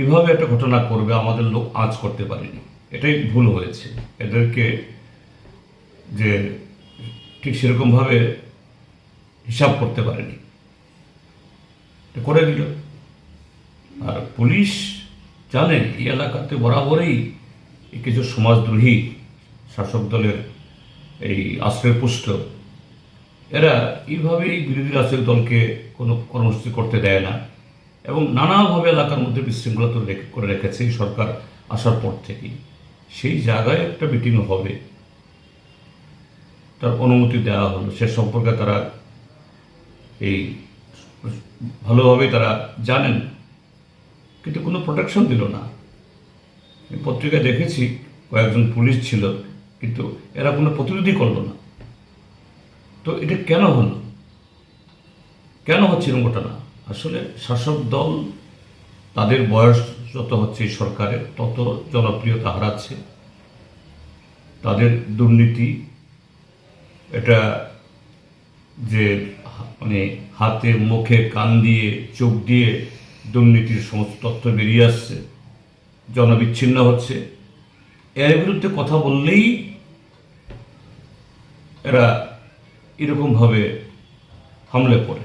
এভাবে একটা ঘটনা করবে আমাদের লোক আঁচ করতে পারেনি। এটাই ভুল হয়েছে। এদেরকে যে ঠিক সেরকমভাবে হিসাব করতে পারেনি, এটা করে দিল। আর পুলিশ জানে এই এলাকাতে বরাবরই কিছু সমাজদ্রোহী শাসক দলের এই আশ্রয়পুষ্ট, এরা এইভাবেই বিরোধী রাজনৈতিক দলকে কোনো কর্মসূচি করতে দেয় না এবং নানাভাবে এলাকার মধ্যে বিশৃঙ্খলা তো করে রেখেছে এই সরকার আসার পর থেকেই। সেই জায়গায় একটা মিটিং হবে, তার অনুমতি দেওয়া হলো, সে সম্পর্কে তারা এই ভালোভাবে তারা জানেন, কিন্তু কোনো প্রোটেকশন দিল না। পত্রিকায় দেখেছি কয়েকজন পুলিশ ছিল, কিন্তু এরা কোনো প্রতিরোধই করলো না। তো এটা কেন হলো, কেন হচ্ছে এরকম ঘটনা? আসলে শাসক দল তাদের বয়স যত হচ্ছে এই সরকারের, তত জনপ্রিয়তা হারাচ্ছে। তাদের দুর্নীতি, এটা যে মানে হাতে মুখে কান দিয়ে চোখ দিয়ে দুর্নীতির সমস্ত তথ্য বেরিয়ে আসছে, জনবিচ্ছিন্ন হচ্ছে, এর বিরুদ্ধে কথা বললেই এরা এরকমভাবে হামলে পড়ে।